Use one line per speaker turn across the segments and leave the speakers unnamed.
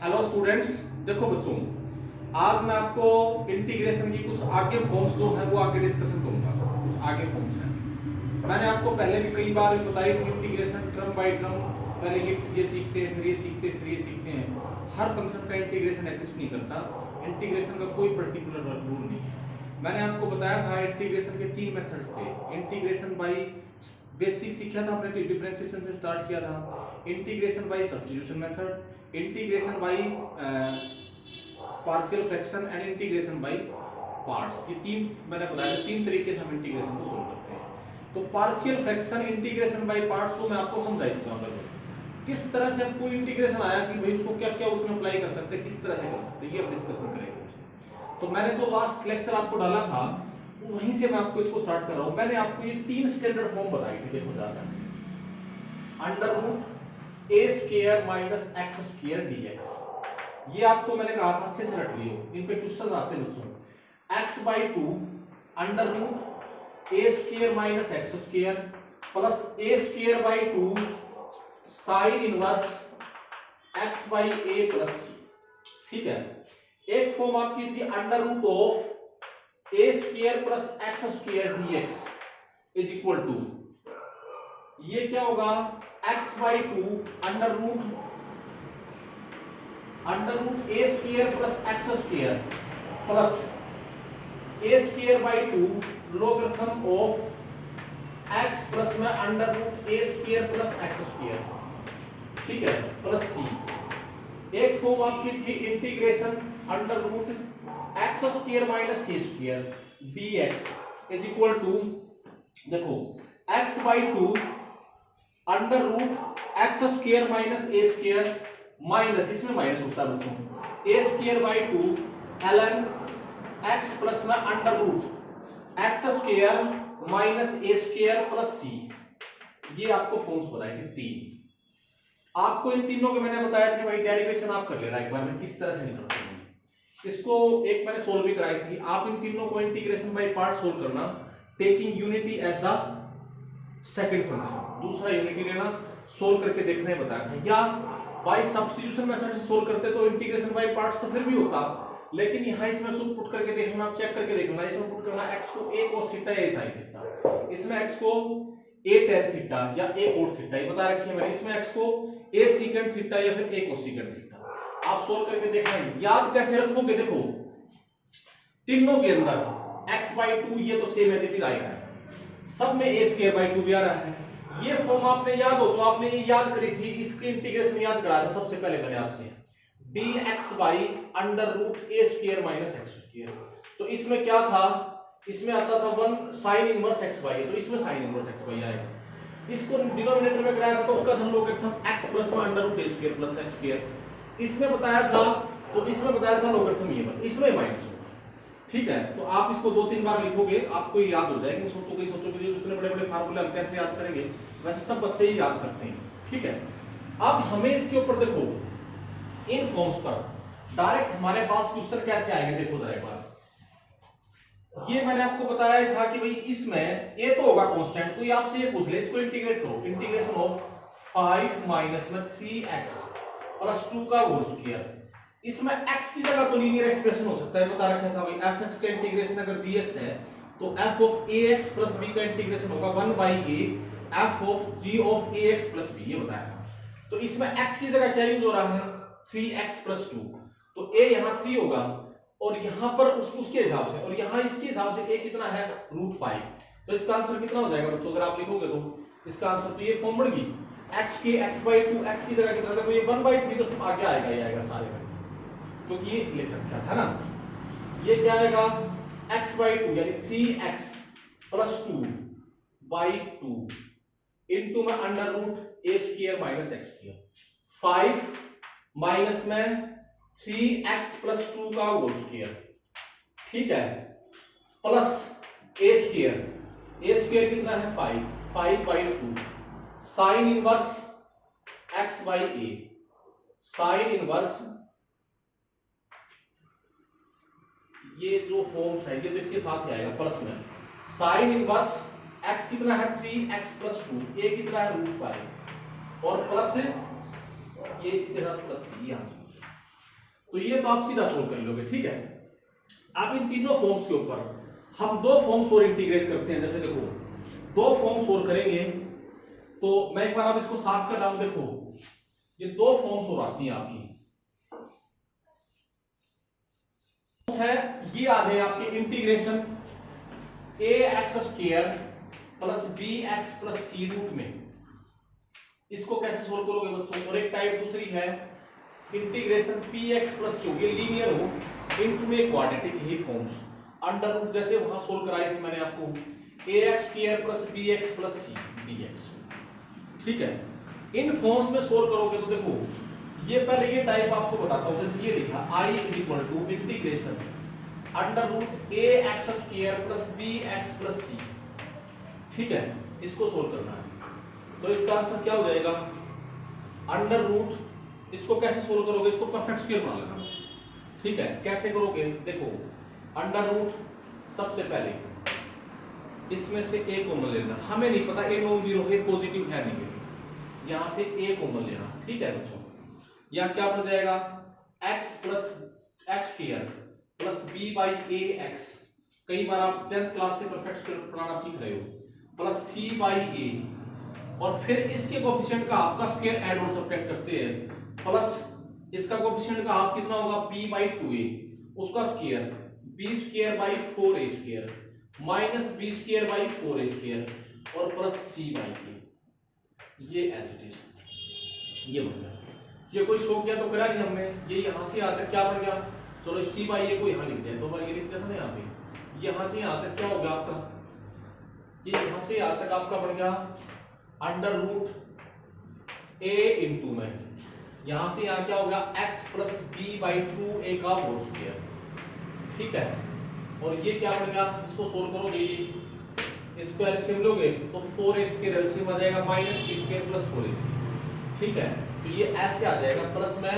Hello students, देखो बच्चों, आज मैं आपको इंटीग्रेशन की कुछ आगे फॉर्म्स जो है वो आगे डिस्कशन करूंगा। कुछ आगे फॉर्म्स हैं, मैंने आपको पहले भी कई बार बताई थी इंटीग्रेशन टर्म बाय टर्म। पहले ये सीखते हैं, फिर ये सीखते हैं, फिर ये सीखते हैं। हर फंक्शन का इंटीग्रेशन एग्जिस्ट नहीं करता। इंटीग्रेशन का कोई पर्टिकुलर रूल नहीं है। मैंने आपको बताया था इंटीग्रेशन के 3 मेथड्स थे। इंटीग्रेशन बाय बेसिक सीखा था आपने, डिफरेंशिएशन से स्टार्ट किया था। Integration by substitution method, integration by partial fraction and integration by parts. ये 3 मैंने बताया था। 3 तरीके से हम इंटीग्रेशन को सोल्व करते हैं। तो partial fraction, integration by parts को मैं आपको समझा चुका हूं। किस तरह से आपको इंटीग्रेशन आया कि भाई उसको क्या क्या उसमें अप्लाई कर सकते हैं, किस तरह से कर सकते हैं, ये हम डिस्कशन करेंगे। तो मैंने जो लास्ट लेक्चर आपको डाला था वहीं से मैं आपको इसको स्टार्ट कर रहा हूं। मैंने आपको ये 3 स्टैंडर्ड फॉर्म बताई थी। देखो ज़्यादा under root A square minus X square dx. ये आपको मैंने कहा था अच्छे से रख लियो, इन पे क्वेश्चन आते हैं बच्चों। X by 2 under root A square minus X square plus A square by 2 sine inverse X by A plus C. ठीक है। एक फॉर्म आपकी थी under root of A square plus x square dx is equal to, ये क्या होगा, X by 2 under root A square plus x square plus A square by 2 logarithm of X plus में under root A square plus x square, ठीक है, plus C. एक form आपकी थी integration under root x square minus C square dx is equal to, देखो X by 2 under root x square minus A square minus, इसमें minus होता है बच्चों, A square by 2 ln X plus में under root x square minus A square plus C. ये आपको forms बताए थे 3। आपको इन तीनों के मैंने बताया था भाई डेरिवेशन आप कर लेना एक बार में, किस तरह से निकलता है इसको। एक मैंने सोल्व भी कराई थी। आप इन तीनों को इंटीग्रेशन बाय पार्ट सोल्व करना, taking unity as the second function. दूसरा यूनिटी लेना, सोल्व करके देखना है बताया था। या बाय सब्स्टिट्यूशन मेथड से सोल्व करते तो इंटीग्रेशन बाय पार्ट्स तो फिर भी होता, लेकिन यहाँ इसमें सब पुट करके देखना, चेक करके देखना। इसमें पुट करना x को a cos थीटा या a sin थीटा, इसमें x को a tan थीटा या a cot थीटा, ये बता रखी है मैंने। इसमें x को a secant थीटा या फिर a cosecant थीटा। आप सोल्व करके देखना। याद कैसे रखोगे, देखो तीनों के अंदर x by 2 ये तो सेम एज इट इज आएगा, सब में a square by 2 भी आ रहा है। ये फॉर्म आपने याद हो तो आपने ये याद करी थी, इसकी इंटीग्रेशन याद कराया था सबसे पहले मैंने आपसे, dx by under root a square minus x square. तो इसमें क्या था, इसमें आता था 1 sin इनवर्स x by, तो इसमें sin इनवर्स x by आएगा। इसको डिनोमिनेटर में कराया था तो उसका हम लोग था x प्लस में under root a square plus x square. इसमें बताया था तो इसमें बताया था लोगरिथम ये, बस इसमें माइनस होगा। ठीक है, तो आप इसको 2-3 बार लिखोगे आपको ये याद हो जाएगा। सोचोगे इतने बड़े बड़े फार्मूले हम कैसे याद करेंगे, वैसे सब बच्चे ही याद करते हैं। ठीक है, अब हमें इसके ऊपर देखो इन फॉर्म्स पर डायरेक्ट हमारे पास क्वेश्चन कैसे आएंगे, देखो जरा एक बार। ये मैंने आपको बताया था कि भाई इसमें a तो होगा कांस्टेंट, कोई आपसे ये पूछ ले इसको इंटीग्रेट करो, इंटीग्रेशन ऑफ 5 माइनस में 3x प्लस 2 का होल स्क्वायर। इसमें x की जगह तो लीनियर एक्सप्रेशन हो सकता है, बता रखा था भाई fx का इंटीग्रेशन अगर gx है तो f of ax plus b का इंटीग्रेशन होगा 1 by a f of g of ax plus b, ये बताया था। तो इसमें x की जगह क्या यूज हो रहा है, 3x प्लस 2, तो a यहाँ 3 होगा और यहाँ पर उसके हिसाब से, और यहाँ इसके हिसाब से a कितना है, √5। तो इसका आंसर कितना हो जाएगा बच्चों, अगर आप लिखोगे तो इसका आंसर, तो ये फॉर्म बढ़ गई x के x by 2, x की जगह कितना था, ये 1 by 3, तो सिर्फ आगे आएगा, ये आएगा सारे में, क्योंकि ये लिख रखा था ना। ये क्या आएगा, x by 2 यानी 3x प्लस 2 by 2 इनटू में under root a square minus x square, 5 minus में 3x प्लस 2 का होल स्क्वायर, ठीक है, प्लस a स्क्वायर कितना है 5 by 2 sine inverse x by a, sine inverse, ये जो फॉर्म्स है ये तो इसके साथ ही आएगा प्लस में, साइन इनवर्स x कितना है 3x प्लस 2, a कितना है √5 और प्लस ये इसके साथ प्लस ये आंसर। तो ये तो आप सीधा सोल्व कर लोगे, ठीक है। अब इन तीनों फॉर्म्स के ऊपर हम दो फॉर्म्स और इंटीग्रेट करते हैं। जैसे देखो दो फॉर्म्स और करेंगे, तो मैं एक बार आप इसको साफ कर रहा हूं। देखो ये दो फॉर्म्स और आती हैं आपकी, है ये आ जाए आपके integration A X square plus B X plus C root में। इसको कैसे सोल्व करोगे बच्चों? और एक टाइप दूसरी है integration P X plus Q, ये लीनियर हो इनटू में क्वाड्रेटिक, यही फॉर्म्स अंडर रूट जैसे वहां सोल्व कराई थी मैंने आपको, A X square plus B X plus C D X, ठीक है। इन फॉर्म्स में सोल्व करोगे तो देखो ये पहले ये टाइप आपको बताता हूं। जैसे ये लिखा I is equal to integration under root A X square plus B X plus C, ठीक है। इसको सोल्व करना है तो इसका आंसर क्या हो जाएगा? अंडर रूट, इसको कैसे सोल्व करोगे? इसको परफेक्ट स्क्वायर बना लेना, ठीक है। कैसे करोगे? देखो अंडर रूट सबसे पहले इसमें से ए कॉमन लेना, हमें नहीं पता ए नॉन जीरो है पॉजिटिव है नहीं, यहां से ए कॉमन लेना, ठीक है बच्चों। यहां क्या बन जाएगा? x plus x square plus b by a x, कई बार आप 10th क्लास से परफेक्ट स्क्वायर बनाना सीख रहे हो, प्लस सी बाई ए, और फिर इसके कोएफिशिएंट का हाफ का स्क्वायर ऐड और सब्ट्रैक्ट करते हैं, प्लस इसका कोएफिशिएंट का हाफ कितना होगा? b बाई 2a, उसका square b square by 4a square minus b square by 4a square और प्लस c बाई a, ये एज इट इज ये बन गया। ये कोई शो किया तो करा नहीं हमने, ये यहां से यहां तक क्या बन गया? चलो c बाई a को यहां लिख दिया, दो बार ये लिख दिया था ना यहाँ पे। यहां से यहां तक क्या हो गया आपका? ये यहां से यहां तक आपका बन गया अंडर रूट a इंटू में, यहां से यहां क्या हो गया? x plus b by 2a का होल स्क्वायर, ठीक है। और ये क्या बन गया? इसको सोल्व करोगे, इसको एलसीएम लोगे तो 4a स्क्वायर एलसीएम आ जाएगा minus b square plus 4ac, ठीक है। तो ये ऐसे आ जाएगा प्लस में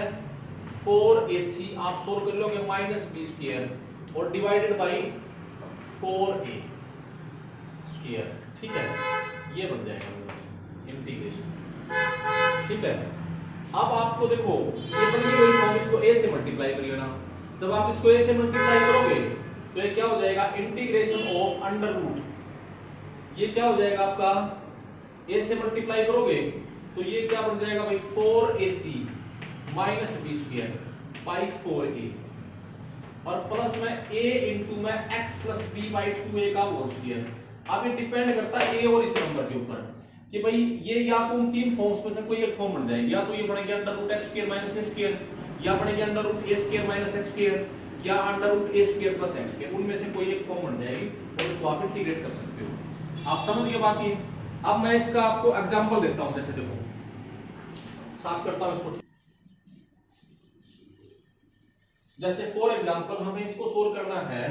4ac आप सोल्व कर लोगे माइनस b स्क्वायर और डिवाइडेड बाई 4a स्क्वायर, ठीक है। ये बन जाएगा इंटीग्रेशन, ठीक है। अब आपको देखो ये बन गई वही फॉर्म, इसको a से मल्टीप्लाई कर लेना। जब आप इसको a से मल्टीप्लाई करोगे तो ये क्या हो जाएगा? इंटीग्रेशन ऑफ अंडर रूट, ये क्या हो जाएगा आपका? a से मल्टीप्लाई करोगे तो ये क्या बन जाएगा भाई? 4ac minus b square by 4a और प्लस में a इंटू में x plus b by 2a का होल स्क्वायर। अब ये डिपेंड करता है a और इस नंबर के ऊपर कि भाई ये या तो उन तीन फॉर्म्स में से कोई एक फॉर्म बन जाएगी, या तो ये बनेगी under root x square minus a square, या बनेगी under root a square minus x square, या under root a square plus x square, उनमें से कोई एक फॉर्म बन जाएगी और इसको आप इंटीग्रेट कर सकते हो। आप समझ गए बात ये? अब मैं इसका आपको एग्जांपल देता हूं। जैसे देखो साफ करता हूं इसको, जैसे फॉर एग्जांपल हमें इसको सोल्व करना है।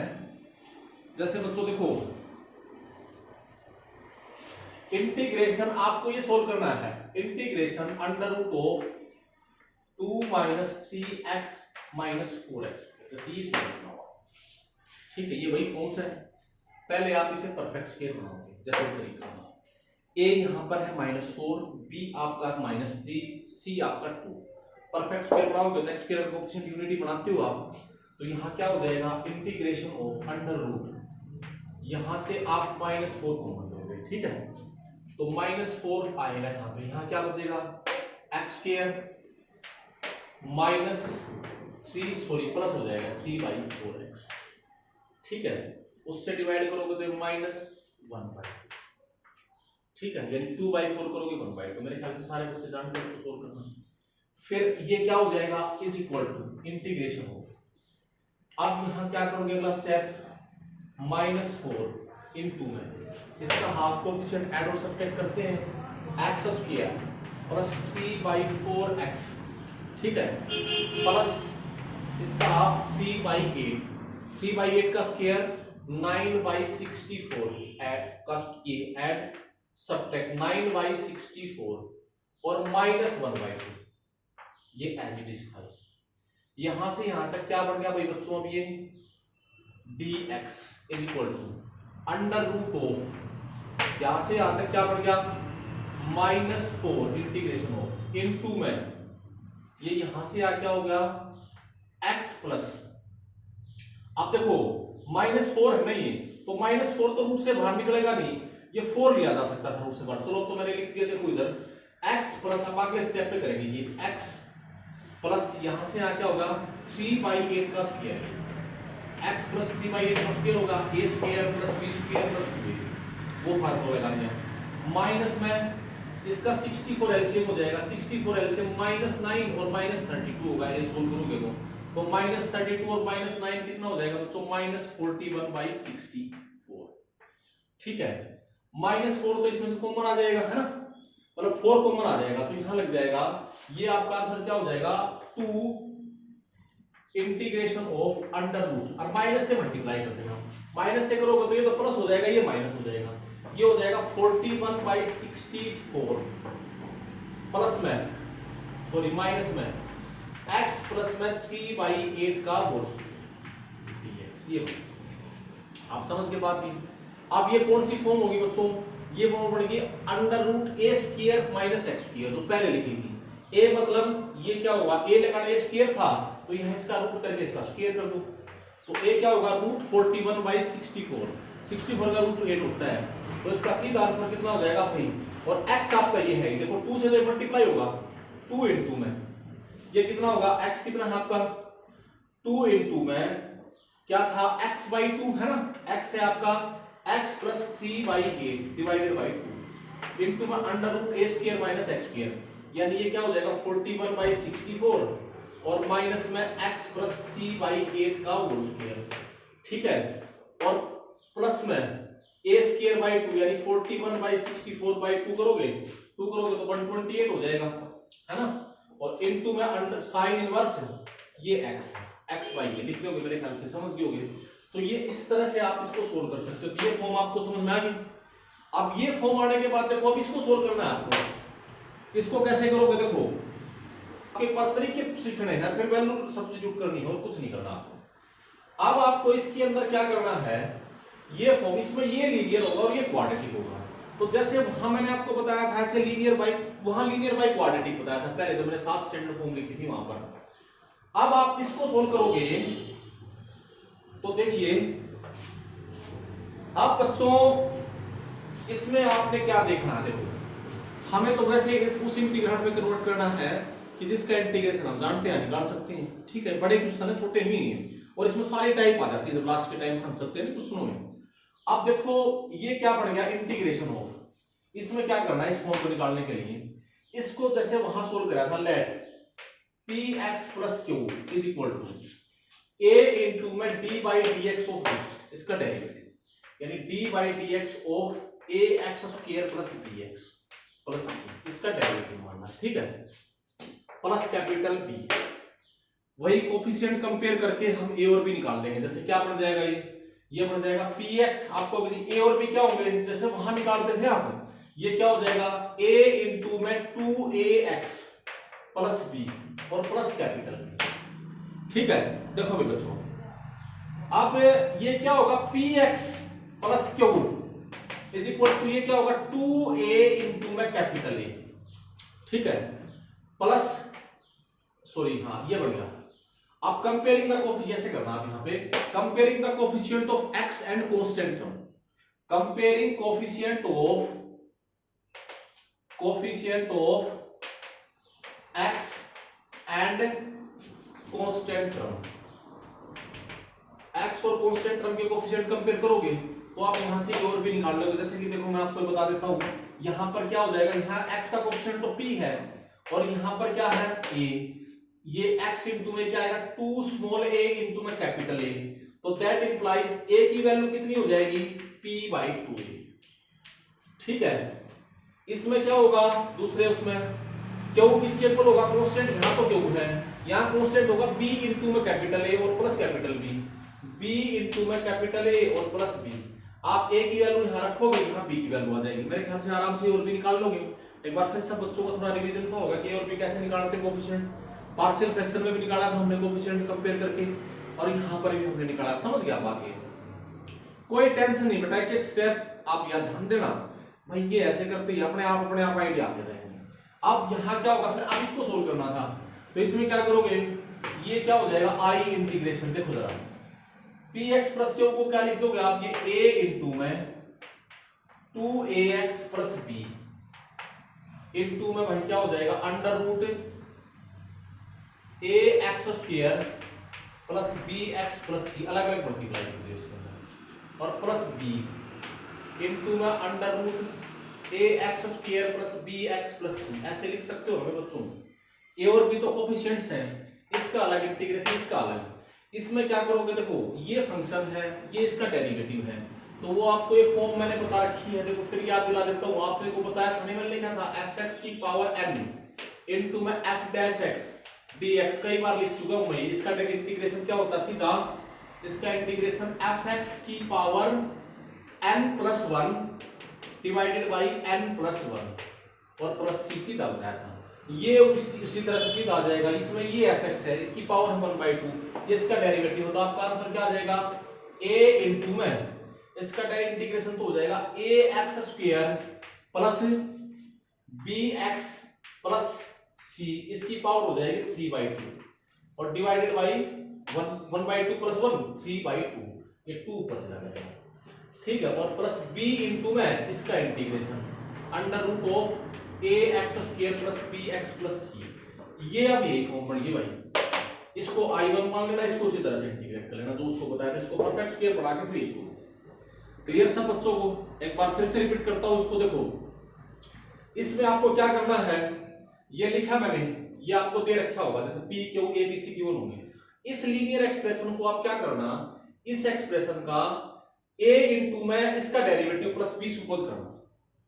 जैसे बच्चों देखो इंटीग्रेशन आपको ये सोल्व करना है, integration under root of 2 minus 3x minus 4x, जैसे ये सोल्व करना होगा, ठीक है। ये वही फॉर्म्स है, पहले आप इसे परफेक्ट स्क्वायर बनाओगे जैसे तरीका a यहां पर है -4, b आपका -3, c आपका 2। परफेक्ट स्क्वायर बनाओगे तो x स्क्वायर का कोएफिशिएंट यूनिटी बनाते हो आप, तो यहां क्या हो जाएगा? इंटीग्रेशन ऑफ अंडर रूट, यहां से आप -4 कॉमन लोगे, ठीक है। तो -4 आएगा यहां पे, यहां क्या बचेगा? x स्क्वायर प्लस हो जाएगा 3/4x, ठीक है। उससे डिवाइड करोगे तो -1/, ठीक है। यानी 2/4 करोगे 1/2। मेरे ख्याल से सारे बच्चे जानते हैं इसको सोल्व करना। फिर ये क्या हो जाएगा? Is equal to integration of, अब यहां क्या करोगे? अगला स्टेप -4 इनटू में इसका हाफ कोएफिशिएंट ऐड और सब्ट्रैक्ट करते हैं, x स्क्वायर प्लस 3/4x, ठीक है, प्लस इसका हाफ 3/8, 3/8 का स्क्वायर 9/64 ऐड सब्ट्रैक्ट 9/64 और -1/2, ये एज इट इज था। यहां से यहां तक क्या बढ़ गया भाई बच्चों? अब ये dx is equal to under root of, यहां से यहां तक क्या बढ़ गया? -4 इंटीग्रेशन ऑफ इनटू में ये यहां से आ क्या हो गया? एक्स प्लस, अब देखो -4 है ना ये, तो -4 तो रूट से बाहर निकलेगा नहीं, ये 4 लिया जा सकता था रूट से बाहर। चलो तो मैंने लिख दिया, देखो इधर x प्लस, अब अगले स्टेप पे करेंगे ये x प्लस, यहां से यहां क्या होगा 3/8 का स्क्वायर, x प्लस 3/8 का स्क्वायर होगा a square plus b square plus 2a, वो फार्मूला लगा दिया। माइनस में इसका 64 एलसीएम हो जाएगा, 64 एलसीएम -9 और -32 होगा, ये सोल्व करोगे तो -32 और -9 कितना हो जाएगा बच्चों, -41/64। ठीक है, -4 तो इसमें से कॉमन आ जाएगा, है ना, मतलब 4 कॉमन आ जाएगा, तो यहां लग जाएगा, ये आपका आंसर क्या हो जाएगा 2 इंटीग्रेशन ऑफ अंडर रूट, और माइनस से मल्टीप्लाई कर देना, माइनस से करोगे तो ये तो प्लस हो जाएगा, ये माइनस हो जाएगा, ये हो जाएगा 41/64 प्लस में, सॉरी माइनस में x प्लस में 3/8 का होल dx, ये आप समझ के बात की। अब ये कौन सी फॉर्म होगी बच्चों, ये फॉर्म पड़ेगी under root a square minus x square, जो पहले लिखी थी। a मतलब ये क्या होगा, a लगाना a स्क्वायर था, तो यहां इसका रूट करके इसका स्क्वायर कर दो, तो a क्या होगा रूट 41/64, 64 का रूट 8 होता है, तो इसका सीधा आंसर कितना हो जाएगा भाई, और x आपका ये है, देखो 2 से तो मल्टीप्लाई होगा, 2 into में ये कितना होगा, x कितना है आपका 2 into में क्या था x/2 है ना, x है आपका x plus 3/8 divided by 2 into में under root a square minus x square, यानी ये क्या हो जाएगा 41/64 और माइनस में x प्लस 3/8 का होल स्क्वायर, ठीक है, और प्लस में a स्क्वायर बाई 2 यानी 41/64/2 करोगे, 2 करोगे तो 128 हो जाएगा, है ना, और इनटू में अंडर साइन इनवर्स ये x है, x बाई ये लिख लोगे, मेरे ख्याल से समझ गए। तो ये इस तरह से आप इसको सोल्व कर सकते हो, तो ये फॉर्म आपको समझ में आ गई। अब ये फॉर्म आने के बाद देखो, अब इसको सोल्व करना है आपको, इसको कैसे करोगे, देखो आपके पर तरीके सीखने हैं, फिर वैल्यू सब्स्टिट्यूट करनी है और कुछ नहीं करना आपको। अब आपको इसके अंदर क्या करना है, ये फॉर्म, इसमें ये लीनियर होगा और ये क्वाड्रेटिक होगा, तो जैसे वहां मैंने आपको बताया था ऐसे लीनियर बाई, वहां लीनियर बाई क्वाड्रेटिक बताया था पहले जब मैंने 7 स्टैंडर्ड फॉर्म लिखी थी वहां पर। अब आप इसको सोल्व करोगे तो देखिए, अब बच्चों इसमें आपने क्या देखना है, देखो हमें तो वैसे उस इंटीग्रेंड में कन्वर्ट करना है कि जिसका इंटीग्रेशन हम जानते हैं, निकाल सकते हैं, ठीक है, बड़े क्वेश्चन है, छोटे नहीं है, और इसमें सारी टाइप आ जाती है जब लास्ट के टाइम हम चलते हैं क्वेश्चनों में। अब देखो ये क्या बन गया, इंटीग्रेशन ऑफ, इसमें क्या करना है, इस फॉर्म को निकालने के लिए इसको जैसे वहां सोल्व कराया था, let px plus q is equal to a into में d by dx of this, इसका डेरिवेटिव, यानी d by dx of ax square plus bx plus c, इसका डेरिवेटिव मानना, ठीक है, प्लस कैपिटल B, वही कोफिशिएंट कंपेयर करके हम a और b निकाल देंगे। जैसे क्या बन जाएगा, ये बन जाएगा px, आपको a और b क्या होंगे, जैसे वहां निकालते थे आप, ये क्या हो जाएगा a इंटू में 2ax प्लस b और प्लस कैपिटल B, ठीक है। देखो भी बच्चों, अब ये क्या होगा px plus q is equal to, ये क्या होगा 2a इंटू में कैपिटल A, ठीक है, प्लस, सॉरी हाँ ये बढ़ गया। अब कंपेयरिंग द कोफिशिएंट ऐसे करना, आप यहां पे comparing the coefficient of x and constant term, comparing coefficient of x and constant term, x और कांस्टेंट टर्म के कोफिशिएंट कंपेयर करोगे तो आप यहां से और भी निकाल लोगे। जैसे कि देखो मैं आपको बता देता हूं, यहां पर क्या हो जाएगा, यहां x का कोफिशिएंट तो p है और यहां पर क्या है a, ये x इंटू में क्या आएगा 2 स्मॉल a इंटू में कैपिटल A, तो दैट इंप्लाइज a की वैल्यू कितनी हो जाएगी p/2a, ठीक है। इसमें क्या होगा, दूसरे उसमें क्यों किसके इक्वल होगा, कांस्टेंट यहां तो क्यों है, यहां कांस्टेंट होगा b इंटू में कैपिटल A और plus capital B, b into में कैपिटल A और प्लस B। आप a की वैल्यू यहां रखोगे, यहां b की वैल्यू आ जाएगी, मेरे ख्याल से आराम से और भी निकाल लोगे। एक बार फिर सब बच्चों को थोड़ा रिवीजन सा होगा कि और भी कैसे निकालते हैं कोफिशिएंट, पार्शियल फ्रैक्शन में भी निकाला था हमने कोफिशिएंट कंपेयर करके, और यहां पर भी हमने निकाला, समझ गया बात ये, कोई टेंशन नहीं बेटा, एक स्टेप आप याद ध्यान देना भाई, ये ऐसे करते ही अपने आप आइडिया आते जाएंगे। अब यहां क्या होगा फिर, अब इसको सोल्व करना था, तो इसमें क्या करोगे, ये क्या हो जाएगा आई इंटीग्रेशन, देखो जरा पी एक्स प्लस क्यू को क्या लिख दोगे आप, ये ए इंटू में 2ax प्लस बी इंटू में भाई क्या हो जाएगा under root A X square plus B X plus C, अलग अलग मल्टीप्लाई कर दिया उसके अंदर, और प्लस बी इंटू में under root A X square plus B X plus C, ऐसे लिख सकते हो मेरे बच्चों। ए और बी तो कोफिशिएंट्स हैं, इसका अलग इंटीग्रेशन, इसका अलग। इसमें क्या करोगे, देखो ये फंक्शन है, ये इसका डेरिवेटिव है, तो वो आपको ये फॉर्म मैंने बता रखी है, देखो फिर याद दिला देता हूँ। आपने को बताया था, मैंने लिखा था fx की पावर n इंटू में f डैश x dx, कई बार लिख चुका हूं मैं। इसका इंटीग्रेशन क्या होता है, सीधा इसका इंटीग्रेशन fx की power n plus 1 divided by n plus 1 और प्लस c सीधा बताया था। ये उसी तरह से सीधा आ जाएगा, इसमें ये fx है, इसकी पावर है 1/2, ये इसका डेरिवेटिव होता है, आपका आंसर क्या आ जाएगा a इंटू में इसका डायरेक्ट इंटीग्रेशन तो हो जाएगा A X square plus B X plus C, इसकी पावर हो जाएगी 3/2 और डिवाइडेड बाई 1/2 प्लस 1 3/2, ये 2 ऊपर चला जाएगा, ठीक है। और प्लस बी इंटू में इसका integration under root of A X square plus B X plus C, ये अब यही फॉर्म बन गई भाई। इसको I1 मान लेना, इसको उसी तरह से इंटीग्रेट कर लेना जो उसको बताया था, इसको परफेक्ट स्क्वायर पढ़ा के फिर इसको क्लियर सब बच्चों को एक बार फिर से रिपीट करता हूं इसको। देखो इसमें आपको क्या करना है, ये लिखा मैंने, ये आपको दे रखा होगा जैसे p q a b c given होंगे। इस लीनियर एक्सप्रेशन को आप क्या करना, इस एक्सप्रेशन का a इंटू में इसका डेरिवेटिव प्लस b सपोज करना।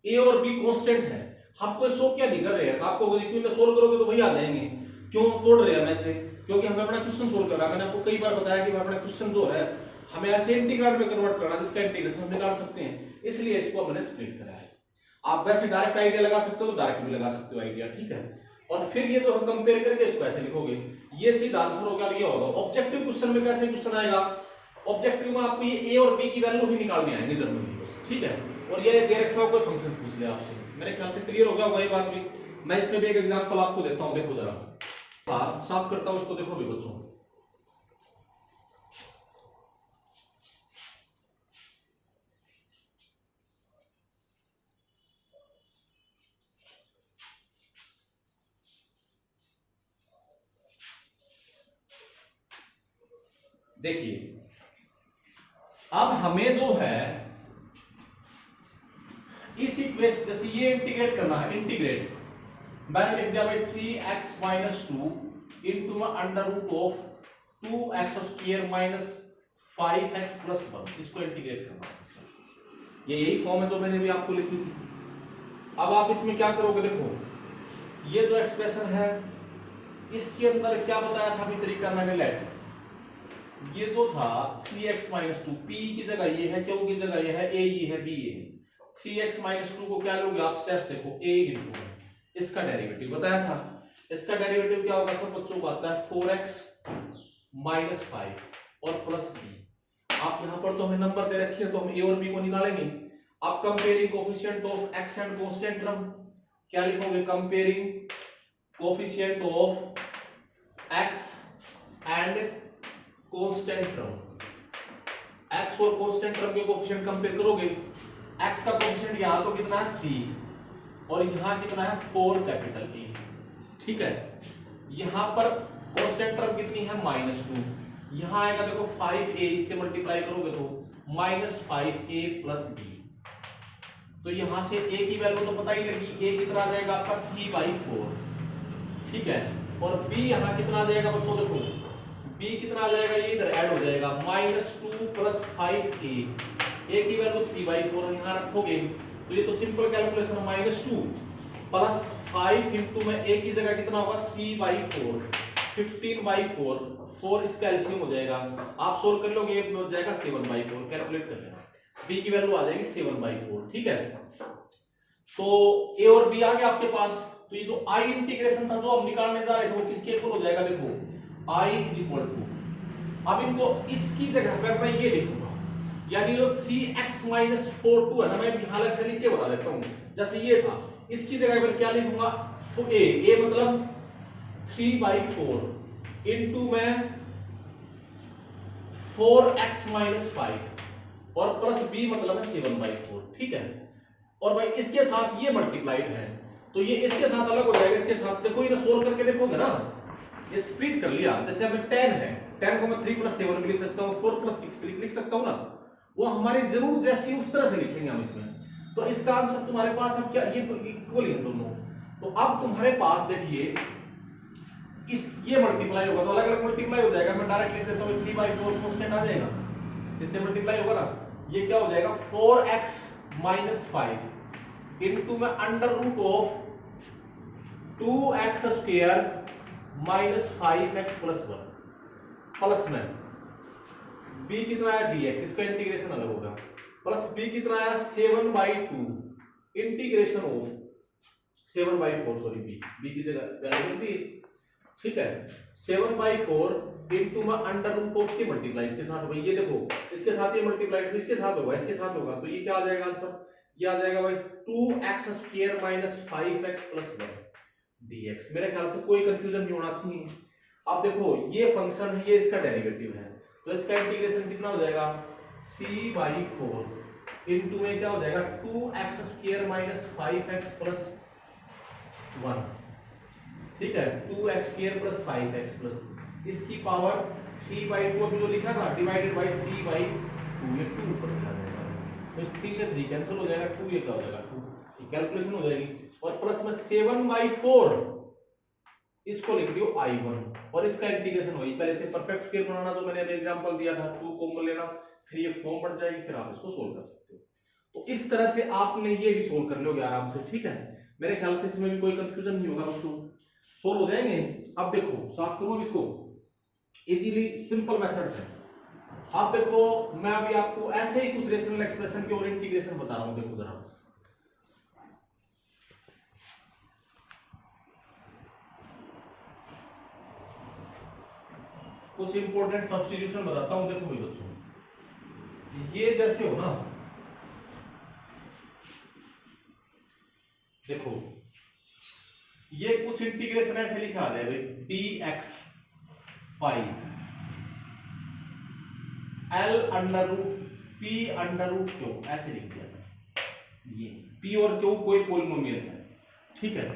a और b कांस्टेंट है, आपको शो क्या नहीं कर रहे हैं, आपको क्यों सोल्व करोगे तो वही आ जाएंगे। क्यों तोड़ रहे हैं वैसे, क्योंकि हमें अपना क्वेश्चन सोल्व करना है। मैंने आपको कई बार बताया कि अपना क्वेश्चन जो है हमें ऐसे इंटीग्रल में कन्वर्ट करना जिसका इंटीग्रेशन हम निकाल सकते हैं, इसलिए इसको हमने स्प्लिट करा है। आप वैसे डायरेक्ट आइडिया लगा सकते हो तो डायरेक्ट भी लगा सकते हो आइडिया, ठीक है। और फिर ये जो हम कंपेयर करके इसको ऐसे लिखोगे, ये सीधा आंसर होगा, ये होगा। ऑब्जेक्टिव क्वेश्चन में कैसे क्वेश्चन आएगा, ऑब्जेक्टिव में आपको ये ए और बी की वैल्यू ही निकालनी आएंगे जनरली बस, ठीक है। और ये दे रखा हो कोई फंक्शन पूछ ले आपसे, मेरे ख्याल से क्लियर हो गया वही बात भी। मैं इसमें भी एक एग्जांपल आपको देता हूं, देखो जरा, हाँ साफ करता हूं उसको, देखो भी बच्चों। देखिए अब हमें जो है इस इक्वेशन, जैसे ये इंटीग्रेट करना है, इंटीग्रेट मैंने लिख दिया भाई 3x - 2 into under root of 2x² minus 5x plus 1, इसको इंटीग्रेट करना है। ये यही फॉर्म है जो मैंने भी आपको लिखी थी। अब आप इसमें क्या करोगे, देखो ये जो एक्सप्रेशन है इसके अंदर क्या बताया था अभी तरीका मैंने, लेट ये जो था 3x - 2, p की जगह ये है, q की जगह ये है, a ये है, b ये है। 3x - 2 को क्या लोगे आप, स्टेप्स देखो, a इंटू इसका डेरिवेटिव बताया था, इसका डेरिवेटिव क्या होगा सब बच्चों को आता है 4x - 5 और प्लस b। आप यहां पर तो हमें नंबर दे रखे हैं तो हम a और b को निकालेंगे। आप comparing coefficient of x and constant term क्या लिखोगे, comparing coefficient of x and constant term, x और कांस्टेंट टर्म के कोफिशिएंट कंपेयर करोगे। x का कोफिशिएंट यहां तो कितना है 3 और यहां कितना है 4 कैपिटल A, ठीक है। यहां पर कांस्टेंट टर्म कितनी है -2, यहां आएगा देखो 5a, इससे मल्टीप्लाई करोगे तो -5a प्लस b। तो यहां से a की वैल्यू तो पता ही लगी, a कितना आ जाएगा आपका 3/4, ठीक है। और b यहां कितना आ जाएगा बच्चों, देखो b कितना आ जाएगा, ये इधर ऐड हो जाएगा -2 + 5a, a की वैल्यू 3/4 यहां रखोगे तो ये तो सिंपल कैलकुलेशन है, -2 + 5 इंटू में a की जगह कितना होगा 3/4, 15/4, 4 इसका एलसीएम हो जाएगा, आप सोल्व कर लोगे हो जाएगा 7/4, कैलकुलेट कर लेना, b की वैल्यू आ जाएगी 7/4, ठीक है। तो a और b आ गया आपके पास। तो ये जो i इंटीग्रेशन था जो हम निकालने जा रहे थे वो किसके इक्वल हो जाएगा, देखो i = अब इनको इसकी जगह पर मैं ये लिखूंगा, यानी जो 3x - 4 है ना, मैं यहां अलग से लिख के बता देता हूं। जैसे ये था, इसकी जगह पर क्या लिखूंगा, a मतलब 3/4 इनटू में 4x माइनस 5 और प्लस b मतलब है 7/4, ठीक है। और भाई इसके साथ ये मल्टीप्लाइड है तो ये इसके साथ अलग हो जाएगा, इसके साथ देखो ये सोल्व करके देखोगे ना, ये स्प्लिट कर लिया। जैसे अभी 10 है, 10 को मैं 3 + 7 भी लिख सकता हूँ, 4 + 6 भी लिख सकता हूँ ना, वो हमारी जरूरत जैसी उस तरह से लिखेंगे हम इसमें। तो इसका आंसर तुम्हारे पास अब क्या, ये इक्वल है दोनों। तो अब तुम्हारे पास देखिए इस ये मल्टीप्लाई होगा तो अलग अलग मल्टीप्लाई हो जाएगा। मैं डायरेक्ट लिख देता हूँ 3/4 कांस्टेंट आ जाएगा, इससे मल्टीप्लाई होगा ना, ये क्या हो जाएगा 4x माइनस 5 इनटू में √2x² माइनस 5x + 1 प्लस में b कितना है dx, इसका इंटीग्रेशन अलग होगा, प्लस b कितना है 7/2 इंटीग्रेशन ऑफ 7/4, सॉरी b की जगह वैल्यू दी, ठीक है 7/4 इनटू में √2 की मल्टीप्लाई इसके साथ, भाई ये देखो इसके साथ ये मल्टीप्लाई तो इसके साथ होगा, इसके साथ होगा, तो ये क्या आ जाएगा आंसर, ये आ जाएगा भाई 2x² माइनस 5x + 1 dx। मेरे ख्याल से कोई कंफ्यूजन नहीं होना चाहिए। अब देखो ये फंक्शन है, ये इसका डेरिवेटिव है, तो इसका इंटीग्रेशन कितना हो जाएगा 3/4 इनटू में क्या हो जाएगा 2x² माइनस 5x + 1, ठीक है 2x² + 5x + इसकी पावर 3/2 अभी जो लिखा था डिवाइडेड बाय 3/2, ये 2 ऊपर चला जाएगा, तो इस 3 से 3 कैंसिल हो जाएगा, 2 ये क्या हो जाएगा 2, कैलकुलेशन हो जाएगी। और प्लस में 7/4 इसको लिख दियो I1 और इसका इंटीग्रेशन वही पहले से परफेक्ट स्क्वायर बनाना, जो मैंने अभी एग्जांपल दिया था 2 कॉमन लेना, फिर ये फॉर्म बढ़ जाएगी, फिर आप इसको सोल्व कर सकते हो। तो इस तरह से आपने ये भी सोल्व कर लोगे आराम से, ठीक है। मेरे ख्याल से इसमें भी कोई कंफ्यूजन नहीं होगा बच्चों, सोल्व हो जाएंगे। अब देखो साफ करो इसको, इजीली सिंपल मेथड्स है। अब देखो मैं अभी आपको ऐसे ही कुछ रेशनल एक्सप्रेशन के और इंटीग्रेशन बता रहा हूं, देखो जरा कुछ इंपॉर्टेंट सब्स्टिट्यूशन बताता हूं। देखो भाई बच्चों, ये जैसे हो ना, देखो ये कुछ इंटीग्रेशन ऐसे लिखा आ जाए भाई dx पाई L√P√Q ऐसे लिख दिया, ये P और Q कोई पॉलिनोमियल है, ठीक है।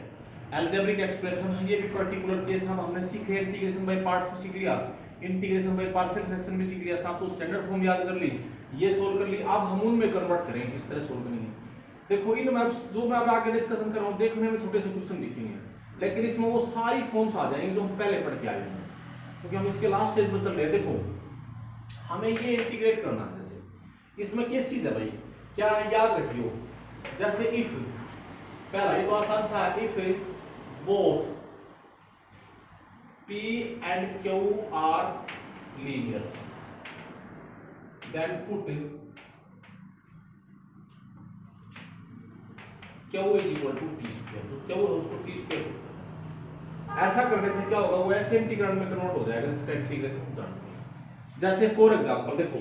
अलजेब्रिक एक्सप्रेशन है, ये भी पर्टिकुलर केस हमने सीखे, इंटीग्रेशन बाय पार्ट्स भी सीख लिया, इंटीग्रेशन बाय पार्शियल फ्रैक्शन भी सीख लिया, साथ तो स्टैंडर्ड फॉर्म याद कर ली, ये सोल्व कर ली। अब हम उनमें कन्वर्ट करेंगे, किस तरह सोल्व करेंगे। देखो इन मैप्स जो मैं अब आगे डिस्कशन कर रहा हूं, देखने में छोटे से क्वेश्चन दिखेंगे, लेकिन इसमें वो सारी फॉर्म्स आ जाएंगी जो हम पहले पढ़ के आए हैं, क्योंकि हम इसके लास्ट स्टेज पर चल रहे हैं। देखो हमें ये इंटीग्रेट करना है, जैसे इसमें केसेस है भाई, क्या है याद रखियो, जैसे इफ पहला ये तो आसान सा है, if both P and Q are linear, then put Q is equal to T square, तो Q है उसको T square करना है। ऐसा करने से क्या होगा, वो ऐसे इंटीग्रेंड में कन्वर्ट हो जाएगा जिसका इंटीग्रेशन जानते हैं। जैसे फॉर एग्जांपल देखो,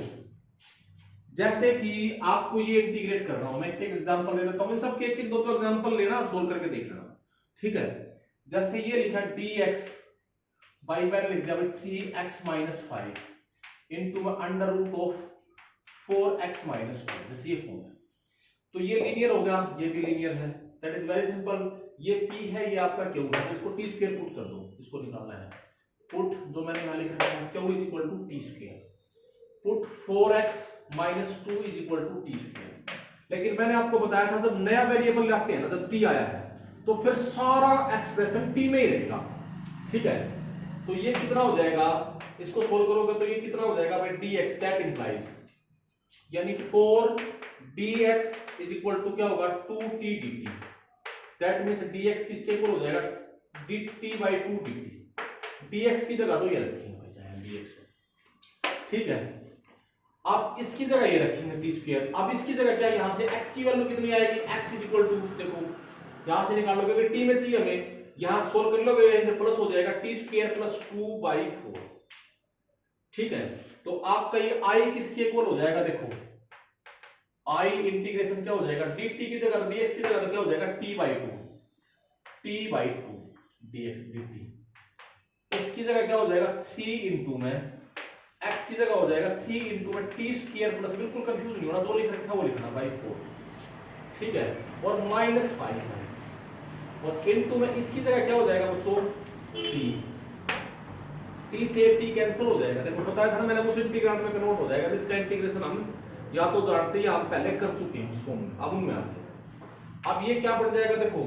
जैसे कि आपको ये इंटीग्रेट करना हो, मैं एक एग्जांपल दे देता हूं, इन सब के एक दो एग्जांपल लेना, सोल्व करके देख लेना, ठीक है। जैसे ये लिखा dx बाई मैंने लिख दिया भाई 3x minus 5 into √4x minus 1, जैसे ये फॉर्म है, तो ये लीनियर हो गया, ये भी लीनियर है, दैट इज वेरी सिंपल। ये p है, ये आपका q है, तो इसको t स्क्वायर पुट कर दो, इसको निकालना है, पुट जो मैंने यहां लिखा है q is equal to t square, put 4x minus 2 is equal to t square. लेकिन मैंने आपको बताया था जब नया वेरिएबल लाते हैं ना, जब t आया है तो फिर सारा एक्सप्रेशन t में ही रहेगा, ठीक है। तो ये कितना हो जाएगा, इसको सोल्व करोगे तो ये कितना हो जाएगा भाई dx, दैट इंप्लाइज यानी 4dx इज इक्वल टू क्या होगा 2t dt, that means dx किसके इक्वल हो जाएगा dt/2 dt, dx की जगह तो ये रखेंगे भाई चाहे dx, ठीक है। अब इसकी जगह ये रखेंगे t स्क्वायर, अब इसकी जगह क्या, यहां से x की वैल्यू कितनी आएगी, x इज इक्वल टू, देखो यहां से निकाल लोगे, t में चाहिए हमें, यहां सोल्व कर लोगे, इधर प्लस हो जाएगा t स्क्वायर प्लस 2/4, ठीक है। तो आपका ये i किसके इक्वल हो जाएगा, देखो i इंटीग्रेशन क्या हो जाएगा dt की जगह dx की जगह क्या हो जाएगा t/2 dx dt। इसकी जगह क्या हो जाएगा 3 इंटू में x की जगह हो जाएगा 3 इंटू में टी स्क्वायर प्लस, बिल्कुल कंफ्यूज नहीं होना, जो लिख रखा है वो लिखना बाई 4, ठीक है, और -5 है, और इंटू में इसकी जगह क्या हो जाएगा बच्चों t से t कैंसिल हो जाएगा। देखो बताया था ना मैंने, उस इंटीग्रांड में कन्वर्ट हो जाएगा। इसका इंटीग्रेशन हम या तो जानते हैं या हम पहले कर चुके हैं उसको, अब उनमें आते हैं। अब ये क्या बढ़ जाएगा, देखो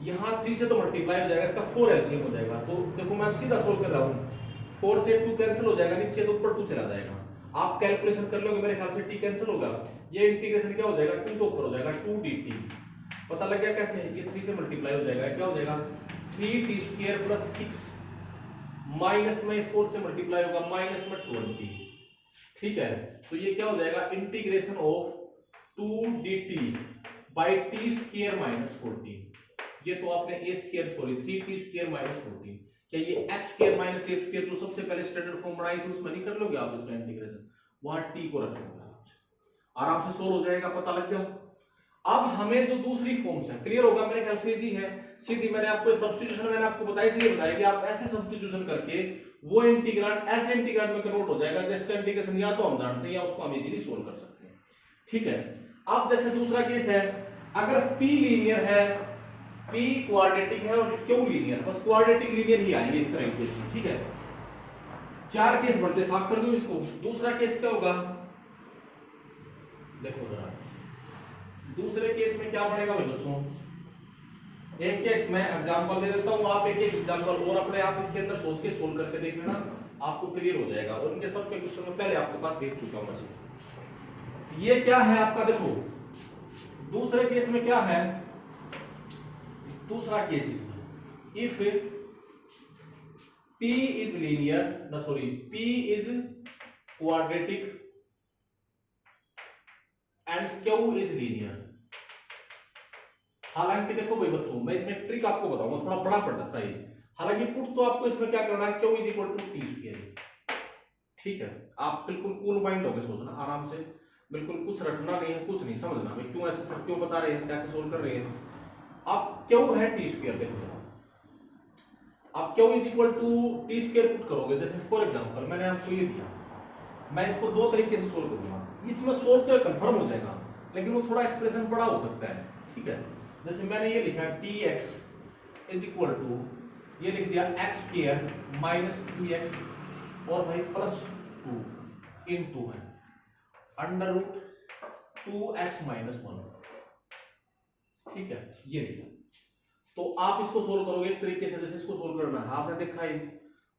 यहाँ 3 से तो मल्टीप्लाई हो जाएगा, इसका 4 एलसीएम हो जाएगा। तो देखो मैं सीधा सोल्व कर रहा हूँ, 4 से 2 कैंसिल हो जाएगा, नीचे तो ऊपर 2 चला जाएगा। आप कैलकुलेशन कर लोगे, मेरे ख्याल से t कैंसिल होगा, ये इंटीग्रेशन क्या हो जाएगा 2 तो ऊपर हो जाएगा 2 dt। पता लग गया कैसे, ये 3 से मल्टीप्लाई हो जाएगा, क्या हो जाएगा 3t स्क्वायर प्लस 6 माइनस में 4 से मल्टीप्लाई होगा माइनस में 20, ठीक है। तो ये क्या हो जाएगा integration of 2 dt by T square minus 14। ये तो आपने a square sorry 3t square minus 14, क्या ये x square minus a square जो सबसे पहले स्टैंडर्ड फॉर्म बनाई थी उसमें नहीं कर लोगे आप इसका इंटीग्रेशन, वहां t को रख लोगे, आराम से सोल्व हो जाएगा, पता लग गया। अब हमें जो दूसरी फॉर्म्स है, क्लियर होगा मेरे ख्याल से, इजी है, सीधी मैंने आपको सब्स्टिट्यूशन मैंने आपको बताया, इसलिए बताया कि आप ऐसे सब्स्टिट्यूशन करके वो इंटीग्रांड ऐसे इंटीग्रांड में कन्वर्ट हो जाएगा जिसका इंटीग्रेशन या तो हम जानते हैं या उसको हम इजीली सोल्व कर सकते हैं, ठीक है। अब जैसे दूसरा केस है, अगर p लीनियर है, p क्वाड्रेटिक है और q लीनियर, बस क्वाड्रेटिक लीनियर ही आएंगे इस तरह के केस, ठीक है। 4 केस बनते, साफ कर दूं इसको। दूसरा केस क्या होगा, देखो जरा दूसरे केस में क्या पड़ेगा भाई बच्चों, एक एक मैं एग्जांपल दे देता हूं, आप एक एक एग्जांपल और अपने आप इसके अंदर सोच के सोल्व करके देख लेना, आपको क्लियर हो जाएगा। और इनके सब के क्वेश्चन में पहले आपके पास देख चुका हूं मैं। ये क्या है आपका, देखो दूसरे केस में क्या है, दूसरा केस इसमें इफ p इज लीनियर ना sorry p is quadratic and q is linear. हालांकि देखो भाई बच्चों, मैं इसमें ट्रिक आपको बताऊंगा, थोड़ा बड़ा पड़ जाता है। हालांकि पुट तो आपको इसमें क्या करना है, q is equal to t square, ठीक है। आप बिल्कुल कूल माइंड होकर सोचना, आराम से, बिल्कुल कुछ रटना नहीं है, कुछ नहीं समझना भाई क्यों ऐसे सब क्यों बता रहे हैं, कैसे सोल्व कर रहे हैं। अब q है टी स्क्वायर, देखो जरा आप q is equal to t square put करोगे, जैसे फॉर एग्जांपल मैंने आपको ये दिया, मैं इसको दो तरीके से सोल्व करूंगा। इसमें सोल्व तो कंफर्म हो जाएगा, लेकिन वो थोड़ा एक्सप्रेशन बड़ा हो सकता है, ठीक है। जैसे मैंने ये लिखा tx इज इक्वल टू, ये लिख दिया x स्क्वायर माइनस 3x और भाई प्लस 2 इनटू है अंडर रूट 2x माइनस 1, ठीक है, ये लिखा। तो आप इसको सोल्व करोगे एक तरीके से, जैसे इसको सोल्व करना है आपने देखा ही।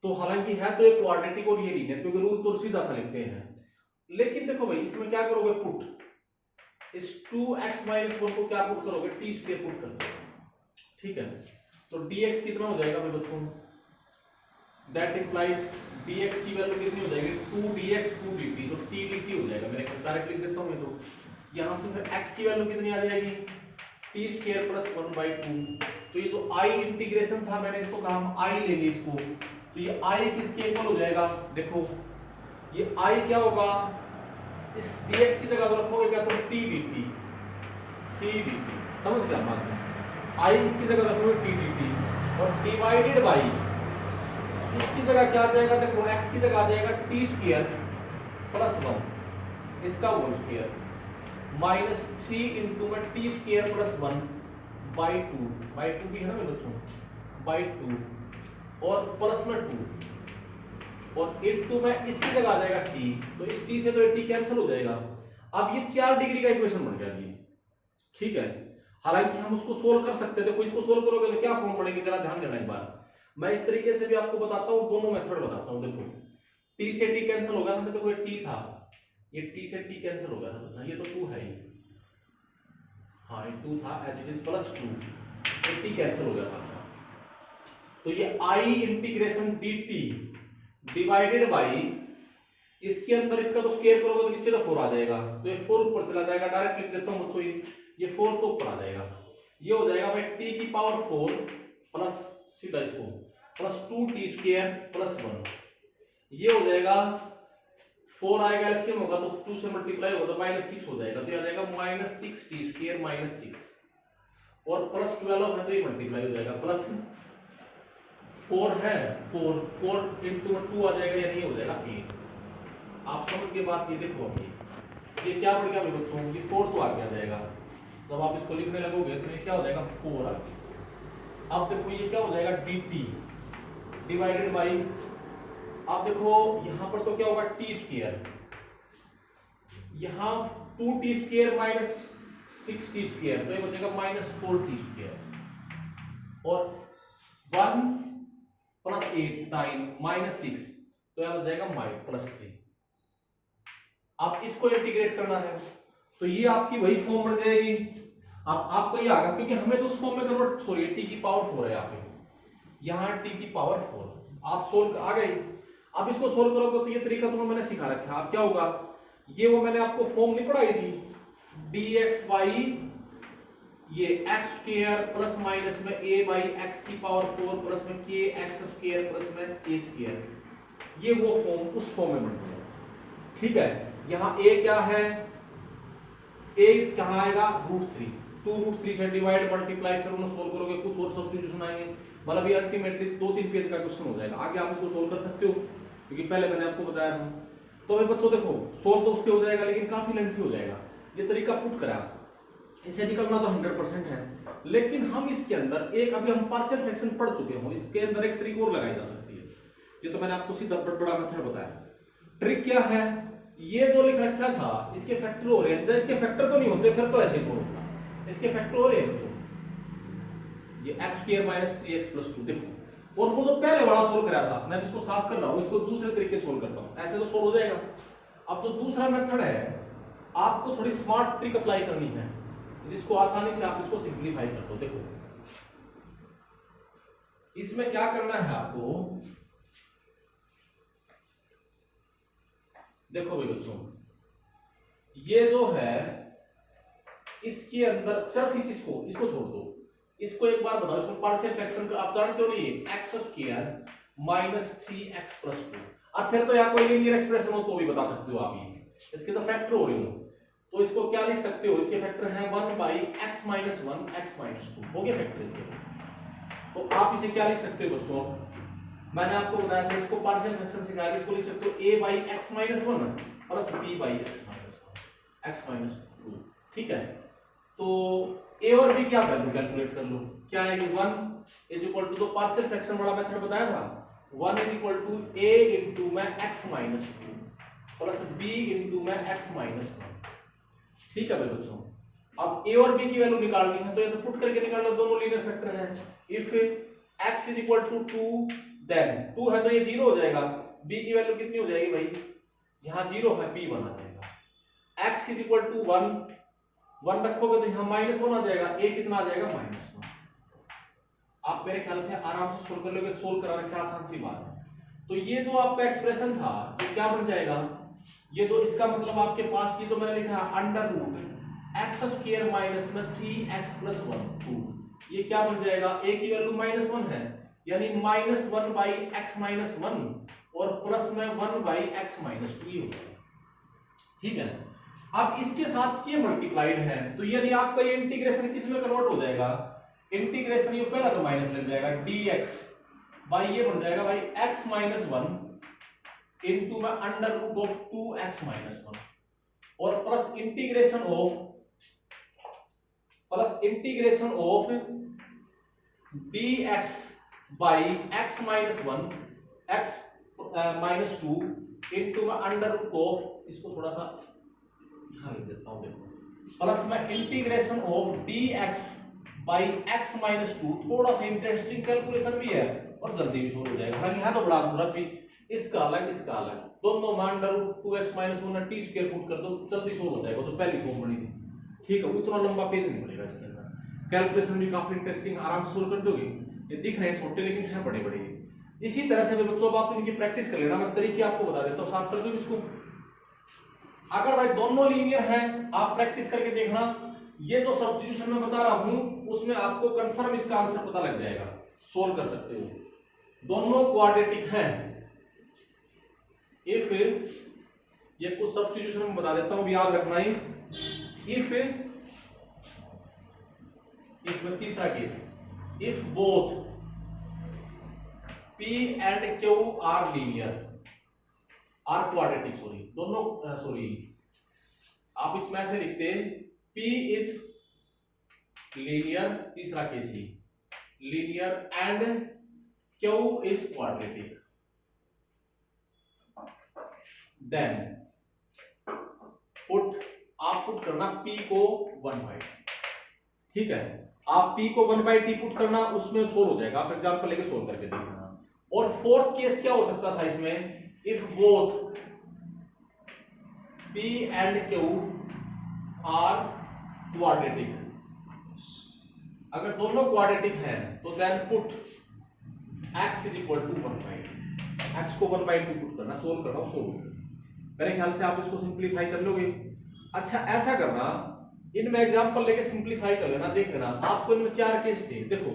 तो हालांकि है तो एक क्वाड्रेटिक और ये लीनियर, क्योंकि रूल तो सीधा सा लिखते हैं, लेकिन देखो भाई इसमें क्या करोगे, पुट इस 2x माइनस 1 को क्या पुट करोगे, टी स्क्वायर पुट कर दो, ठीक है। तो dx कितना हो जाएगा भाई बच्चों, दैट इंप्लाइज dx की वैल्यू कितनी हो जाएगी 2dx 2dt, तो t dt हो जाएगा। मैंने डायरेक्ट लिख देता हूं मैं, तो यहां से फिर x की वैल्यू कितनी आ जाएगी टी स्क्वायर प्लस 1/2। तो ये जो i इंटीग्रेशन था मैंने इसको कहा हम i लेंगे इसको, तो ये i किसके इक्वल हो जाएगा, देखो ये i क्या होगा, इस dx की जगह तो रखोगे क्या, तो t dt, समझ गया बात है। i इसकी जगह रखोगे t dt और डिवाइडेड बाई इसकी जगह क्या आ जाएगा, देखो x की जगह आ जाएगा टी स्क्वायर प्लस 1 इसका होल स्क्वायर माइनस 3 इंटू में टी स्क्वायर प्लस 1/2 भी है ना मेरे बच्चों, /2 और प्लस में 2 और इंटू में इसकी जगह आ जाएगा t, तो इस t से तो t कैंसिल हो जाएगा। अब ये 4 डिग्री का इक्वेशन बन गया ये, ठीक है। हालांकि हम उसको सोल्व कर सकते हैं, देखो इसको सोल्व करोगे तो क्या फॉर्म बनेगी, जरा ध्यान देना एक बार। मैं इस तरीके से भी आपको बताता हूँ, दोनों मेथड बताता हूँ। देखो t से t कैंसिल होगा ना, देखो ये t था, ये t से t कैंसिल होगा ना, ये तो 2 है ही, हाँ ये 2 था एज इट इज प्लस 2, तो t कैंसिल हो गया था। तो ये i integration dt divided by इसके अंदर इसका तो स्क्वायर करोगे तो नीचे तो 4 आ जाएगा, तो ये 4 ऊपर चला जाएगा, डायरेक्ट लिख देता हूं बच्चों, ये 4 तो ऊपर आ जाएगा, ये हो जाएगा भाई t की पावर 4 प्लस सीधा इसको प्लस 2t स्क्वायर प्लस 1, ये हो जाएगा 4 आएगा एलसीएम होगा तो 2 से मल्टीप्लाई होगा तो -6 हो जाएगा, तो ये आ जाएगा -6t स्क्वायर -6 और प्लस 12 है तो ये मल्टीप्लाई हो जाएगा प्लस 4 है, 4 इंटू 2 आ जाएगा, यानी ये हो जाएगा 8। आप समझ के बात ये देखो, अभी ये क्या बढ़ गया बच्चों, ये 4 तो आगे आ जाएगा, जब आप इसको लिखने लगोगे तो ये क्या हो जाएगा 4 आगे। अब देखो ये क्या हो जाएगा dt डिवाइडेड बाई, अब देखो यहां पर तो क्या होगा टी स्क्वायर, यहां 2t square minus 6t square, तो ये बचेगा माइनस 4t स्क्वायर, और 1 प्लस 8 9 माइनस 6, तो यह बच जाएगा प्लस 3। आप इसको इंटीग्रेट करना है तो ये आपकी वही फॉर्म बन जाएगी। अब आपको ये आगा, क्योंकि हमें तो उस फॉर्म में कन्वर्ट, सॉरी टी की पावर 4 है यहाँ पे, यहाँ टी की पावर 4, आप सोल्व आ गई। अब इसको सोल्व करोगे तो ये तरीका तुम्हें मैंने सिखा रखा है। अब क्या होगा, ये वो मैंने आपको फॉर्म नहीं पढ़ाई थी, dx बाई ये x स्क्वायर प्लस माइनस में a बाई x की पावर 4 प्लस में k x स्क्वायर प्लस में a स्क्वायर, ये वो फॉर्म उस फॉर्म में बनता है। ठीक है, यहाँ a क्या है, a कहाँ आएगा √3, 2√3 से डिवाइड मल्टीप्लाई, फिर उन्हें सोल्व करोगे, कुछ और सब्स्टिट्यूशन आएंगे, मतलब ये अल्टीमेटली 2-3 पेज का क्वेश्चन हो जाएगा। आगे आप इसको सोल्व कर सकते हो, क्योंकि पहले मैंने आपको बताया था। तो अभी बच्चों देखो सोल्व तो उससे हो जाएगा, लेकिन काफी लेंथी हो जाएगा। ये तरीका पुट करा, इसे निकलना तो 100% है, लेकिन हम इसके अंदर एक, अभी हम पार्शियल फ्रैक्शन पढ़ चुके हो, इसके अंदर एक ट्रिक और लगाई जा सकती है। ये तो मैंने आपको सीधा बड़ा मेथड बताया। ट्रिक क्या है, ये जो लिख रखा था इसके फैक्टर हो रहे हैं, जब इसके फैक्टर तो नहीं होते फिर तो ऐसे ही सोल्व होगा, इसके फैक्टर हो रहे हैं बच्चों, ये x square minus 3x plus 2। देखो, और वो जो पहले वाला सोल्व करा था, मैं इसको साफ कर रहा हूं, इसको दूसरे तरीके से सोल्व करता हूं, ऐसे तो सोल्व हो जाएगा। अब तो दूसरा मेथड है, आपको थोड़ी स्मार्ट ट्रिक अप्लाई करनी है, जिसको आसानी से आप इसको सिंप्लीफाई कर दो। देखो इसमें क्या करना है आपको, देखो भाई बच्चों, ये जो है इसके अंदर सिर्फ इसको छोड़ दो, इसको एक बार बताओ, इसमें पार्शियल फ्रैक्शन का आप जानते हो नहीं, x square minus 3x plus 2, और फिर तो यहाँ कोई लीनियर एक्सप्रेशन हो तो भी बता सकते हो आप, ये इसके तो फैक्टर हो रहे हो, तो इसको क्या लिख सकते हो, इसके फैक्टर है 1 by x minus 1 x minus 2, हो गया फैक्टर इसके। तो आप इसे क्या लिख सकते हो बच्चों, मैंने आपको बताया था, इसको पार्शियल फ्रैक्शन सिखाया, इसको लिख सकते हो a by x minus 1 plus b by x minus 1 x minus 2। ठीक है, तो a और b क्या वैल्यू कैलकुलेट कर लो, क्या आएगी 1 इज इक्वल टू, तो पार्शियल फ्रैक्शन वाला मेथड बताया था, 1 is equal to a into में x minus 2 plus b into में x माइनस 1। ठीक है भाई बच्चों, अब a और b की वैल्यू निकालनी है, तो ये तो पुट करके निकाल लो, दोनों लीनियर फैक्टर हैं। If x is equal to 2, then 2 है तो ये 0 हो जाएगा, b की वैल्यू कितनी हो जाएगी भाई, यहाँ 0 है, b 1 आ जाएगा। x इज इक्वल टू 1 रखोगे तो यहाँ -1 आ जाएगा, a कितना आ जाएगा -1। आप मेरे ख्याल से आराम से सोल्व कर लोगे, सोल्व करा रखे, आसान सी बात है। तो ये जो आपका एक्सप्रेशन था ये क्या बन जाएगा, ये जो इसका मतलब आपके पास ये जो मैंने लिखा है under root x square minus में 3x प्लस 1 2, ये क्या बन जाएगा, a की वैल्यू -1 है, यानी -1 बाई x माइनस 1 और प्लस में 1 बाई x माइनस 2 हो जाएगा। ठीक है, अब इसके साथ ये मल्टीप्लाइड है, तो यदि आपका ये इंटीग्रेशन किस में कन्वर्ट हो जाएगा, इंटीग्रेशन ये पहला तो माइनस लग जाएगा, dx बाई ये बन जाएगा भाई x माइनस 1 इनटू में under root of 2x minus 1 और plus integration of dx by x minus 1 x minus 2 into में अंडर रूट ऑफ, इसको थोड़ा सा यहां लिख देता हूं, देखो प्लस में integration of dx by x minus 2। थोड़ा सा इंटरेस्टिंग कैलकुलेशन भी है और जल्दी भी सोल्व हो जाएगा, हालांकि है तो बड़ा आंसर है, इसका अलग इसका अलग, दोनों में under root 2x minus 1 t square put कर दो, जल्दी सोल्व हो जाएगा, तो पहली फॉर्म बनी थी। ठीक है, उतना लंबा पेज नहीं बनेगा इसके अंदर, कैलकुलेशन भी काफी इंटरेस्टिंग, आराम से सोल्व कर दोगे। ये दिख रहे हैं छोटे लेकिन हैं बड़े बड़े। इसी तरह से बच्चों अब आप इनकी प्रैक्टिस कर लेना, मैं तरीके आपको बता देता हूँ, साफ कर दो इसको। अगर भाई दोनों लीनियर हैं, आप प्रैक्टिस करके देखना, ये जो सब्स्टिट्यूशन मैं बता रहा हूं उसमें आपको कंफर्म इसका आंसर पता लग जाएगा, सोल्व कर सकते हो। दोनों क्वाड्रेटिक हैं, इफ ये कुछ सब्स्टिट्यूशन में बता देता हूं, याद रखना ही। इफ इसमें तीसरा case, if both P and Q are linear, are quadratic, sorry दोनों, सॉरी आप इसमें ऐसे लिखते P is linear, तीसरा case he linear and Q is quadratic, then आप पुट करना P को 1/t, ठीक है, आप P को 1/t पुट करना, उसमें सोल्व हो जाएगा, आप एग्जांपल लेके सोल्व करके देखना। और फोर्थ केस क्या हो सकता था इसमें, if both P and Q are quadratic, अगर दोनों क्वाड्रेटिक हैं तो then put x is equal to 1/t, x को 1/2 पुट करना, सोल्व करना, सोल्व। मेरे ख्याल से आप इसको सिंप्लीफाई कर लोगे। अच्छा ऐसा करना, इनमें एग्जांपल लेके सिंप्लीफाई कर लेना, देख लेना आपको इनमें 4 केस थे, देखो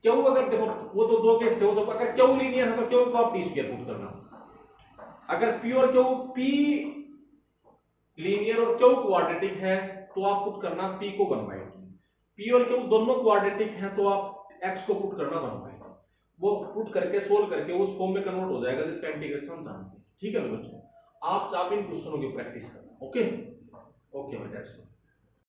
क्यू, अगर देखो वो तो 2 केस थे, वो तो अगर क्यू लीनियर है तो क्यू को आप t² पुट करना, अगर p और क्यू, p लीनियर और क्यू क्वाड्रेटिक है तो आप पुट करना p को 1/2, p और q दोनों क्वाड्रेटिक हैं तो आप x को पुट करना 1/2, वो पुट करके सोल्व करके उस फॉर्म में कन्वर्ट हो जाएगा जिसका इंटीग्रेशन हम जानते हैं। ठीक है बच्चों, आप इन क्वेश्चनों की प्रैक्टिस करना। Okay okay, that's all.